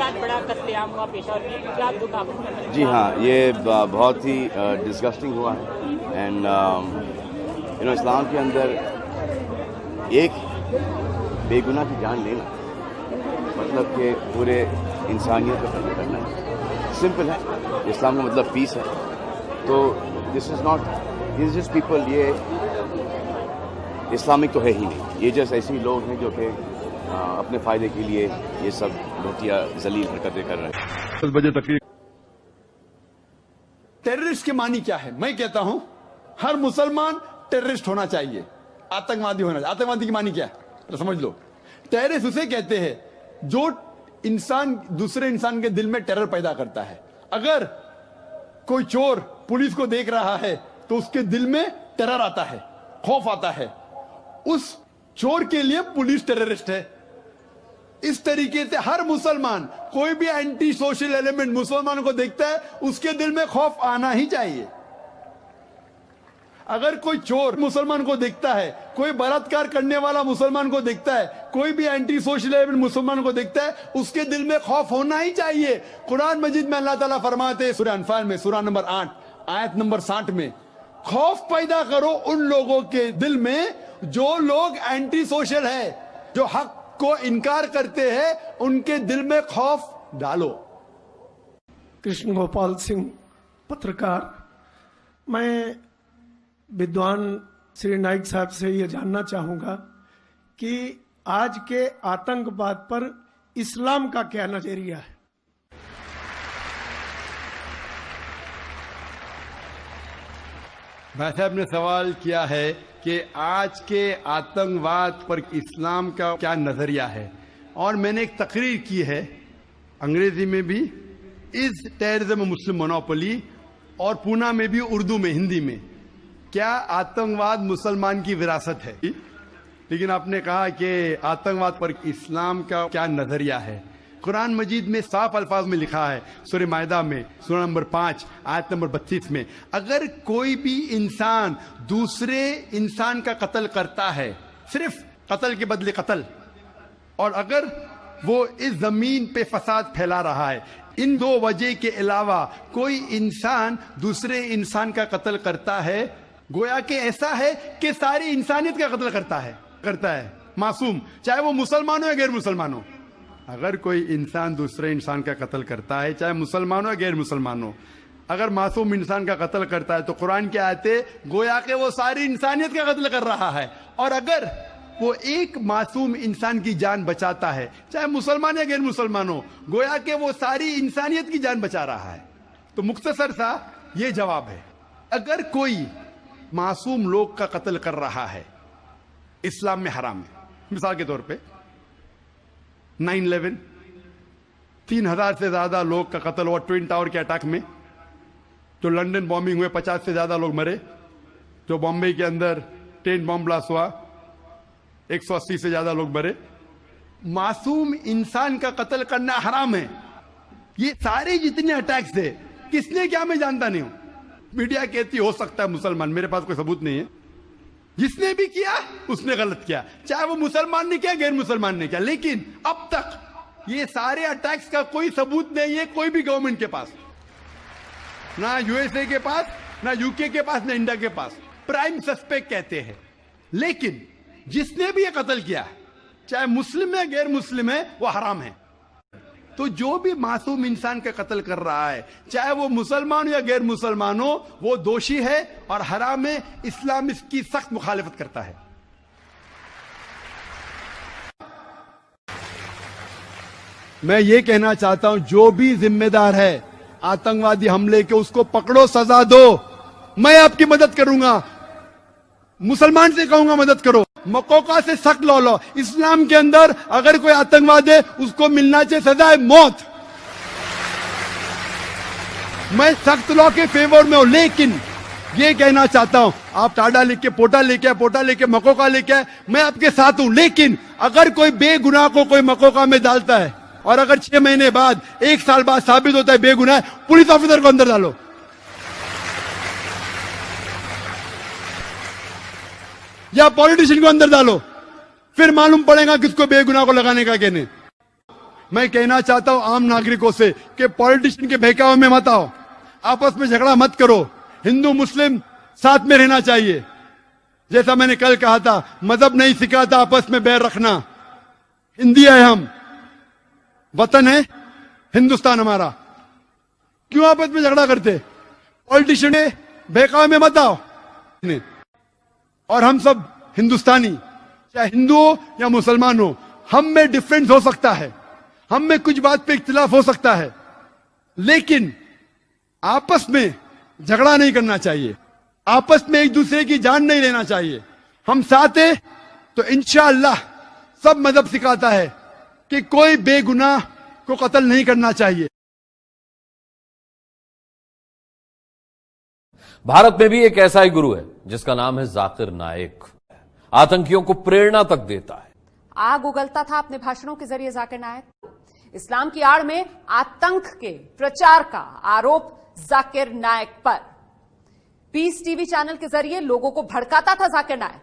साथ बड़ा कत्लेआम हुआ पेशावर में, क्या दुख आपको? जी हाँ, ये बहुत ही डिस्गस्टिंग हुआ है एंड इस्लाम के अंदर एक बेगुनाह की जान लेना मतलब कि पूरे इंसानियत को कत्ल करना है। सिंपल है, इस्लाम का मतलब पीस है। तो this is not this just people, ये इस्लामिक तो है ही नहीं, ये जस्ट ऐसे ही लोग हैं जो कि अपने फ़ायदे के लिए ये सब घटिया जलील हरकतें कर रहे हैं। 10 बजे तक टेररिस्ट के मानी क्या है? मैं कहता हूं हर मुसलमान टेररिस्ट होना चाहिए, आतंकवादी होना चाहिए। आतंकवादी की मानी क्या है तो समझ लो। टेररिस्ट उसे कहते हैं जो इंसान दूसरे इंसान के दिल में टेरर पैदा करता है। अगर कोई चोर पुलिस को देख रहा है तो उसके दिल में टेरर आता है, खौफ आता है। उस चोर के लिए पुलिस टेररिस्ट है। इस तरीके से हर मुसलमान, कोई भी एंटी सोशल एलिमेंट मुसलमानों को देखता है, उसके दिल में खौफ आना ही चाहिए। अगर कोई चोर मुसलमान को देखता है, कोई बलात्कार करने वाला मुसलमान को देखता है, कोई भी एंटी सोशल एलिमेंट मुसलमान को देखता है, उसके दिल में खौफ होना ही चाहिए। कुरान मजीद में अल्लाह ताला फरमाते हैं सूरह अनफाल में सूरह नंबर 8 आयत नंबर 60 में, खौफ पैदा करो उन लोगों के दिल में जो लोग एंटी सोशल है, जो हक को इनकार करते हैं, उनके दिल में खौफ डालो। कृष्ण गोपाल सिंह, पत्रकार। मैं विद्वान श्री नाइक साहब से ये जानना चाहूंगा कि आज के आतंकवाद पर इस्लाम का क्या नजरिया है? भाई साहब ने सवाल किया है कि आज के आतंकवाद पर इस्लाम का क्या नजरिया है, और मैंने एक तकरीर की है अंग्रेजी में भी, इज टेररिज्म मुस्लिम मोनोपोली, और पूना में भी उर्दू में, हिंदी में, क्या आतंकवाद मुसलमान की विरासत है। लेकिन आपने कहा कि आतंकवाद पर इस्लाम का क्या नजरिया है। कुरान मजीद में साफ अल्फाज में लिखा है सूरह मायदा में सूरह नंबर 5 आयत नंबर 32 में, अगर कोई भी इंसान दूसरे इंसान का कत्ल करता है, सिर्फ कत्ल के बदले कत्ल, और अगर वो इस जमीन पे फसाद फैला रहा है, इन दो वजह के अलावा कोई इंसान दूसरे इंसान का कत्ल करता है, गोया कि ऐसा है कि सारी इंसानियत का कत्ल करता है मासूम, चाहे वो मुसलमान हो या गैर मुसलमान हो। अगर कोई इंसान दूसरे इंसान का कत्ल करता है, चाहे मुसलमान हो या गैर मुसलमान हो, अगर मासूम इंसान का कत्ल करता है तो कुरान की आयतें गोया कि वो सारी इंसानियत का कत्ल कर रहा है। और अगर वो एक मासूम इंसान की जान बचाता है, चाहे मुसलमान या गैर मुसलमान हो, गोया कि वो सारी इंसानियत की जान बचा रहा है। तो मुख्तसर सा ये जवाब है, अगर कोई मासूम लोग का कत्ल कर रहा है, इस्लाम में हराम है। मिसाल के तौर पे 9/11 3,000 से ज्यादा लोग का कत्ल हुआ ट्विन टावर के अटैक में, जो लंदन बॉम्बिंग हुए 50 से ज्यादा लोग मरे, जो बॉम्बे के अंदर ट्रेन बॉम्ब ब्लास्ट हुआ 180 से ज्यादा लोग मरे। मासूम इंसान का कत्ल करना हराम है। ये सारे जितने अटैक्स थे, किसने क्या मैं जानता नहीं हूं। मीडिया कहती हो सकता है मुसलमान, मेरे पास कोई सबूत नहीं है। जिसने भी किया उसने गलत किया, चाहे वो मुसलमान ने किया गैर मुसलमान ने किया। लेकिन अब तक ये सारे अटैक्स का कोई सबूत नहीं है कोई भी गवर्नमेंट के पास, ना यूएसए के पास, ना यूके के पास, ना इंडिया के पास। प्राइम सस्पेक्ट कहते हैं। लेकिन जिसने भी ये कत्ल किया, चाहे मुस्लिम है गैर मुस्लिम है, वो हराम है। तो जो भी मासूम इंसान का कत्ल कर रहा है, चाहे वो मुसलमान हो या गैर मुसलमान हो, वो दोषी है और हराम है। इस्लाम इसकी सख्त मुखालिफत करता है। मैं ये कहना चाहता हूं, जो भी जिम्मेदार है आतंकवादी हमले के, उसको पकड़ो, सजा दो। मैं आपकी मदद करूंगा, मुसलमान से कहूंगा मदद करो। मकोका से सख्त लॉ लो। इस्लाम के अंदर अगर कोई आतंकवाद है, उसको मिलना चाहिए सजा है मौत। मैं सख्त लॉ के फेवर में हूं, लेकिन ये कहना चाहता हूं, आप टाडा लेके पोटा लेके मकोका लेके, मैं आपके साथ हूं। लेकिन अगर कोई बेगुनाह को कोई मकोका में डालता है और अगर 6 महीने बाद, 1 साल बाद साबित होता है बेगुनाह है, पुलिस ऑफिसर को अंदर डालो। या पॉलिटिशियन को अंदर डालो, फिर मालूम पड़ेगा किसको बेगुनाह को लगाने का कहने। मैं कहना चाहता हूं आम नागरिकों से कि पॉलिटिशियन के बहकावे में मत आओ, आपस में झगड़ा मत करो, हिंदू मुस्लिम साथ में रहना चाहिए। जैसा मैंने कल कहा था, मजहब नहीं सिखाता आपस में बैर रखना। हिंदी है, हम वतन है हिंदुस्तान हमारा, क्यों आपस में झगड़ा करते? पॉलिटिशियन है, बहकावे में मत आओ। और हम सब हिंदुस्तानी, चाहे हिंदू हो या मुसलमान हो, हम में डिफरेंस हो सकता है, हम में कुछ बात पे इख्तिलाफ हो सकता है, लेकिन आपस में झगड़ा नहीं करना चाहिए, आपस में एक दूसरे की जान नहीं लेना चाहिए। हम साथ हैं तो इंशाअल्लाह सब मजहब सिखाता है कि कोई बेगुनाह को कत्ल नहीं करना चाहिए। भारत में भी एक ऐसा ही गुरु है जिसका नाम है जाकिर नाइक। आतंकियों को प्रेरणा तक देता है। आग उगलता था अपने भाषणों के जरिए जाकिर नाइक। इस्लाम की आड़ में आतंक के प्रचार का आरोप जाकिर नाइक पर। पीस टीवी चैनल के जरिए लोगों को भड़काता था जाकिर नाइक।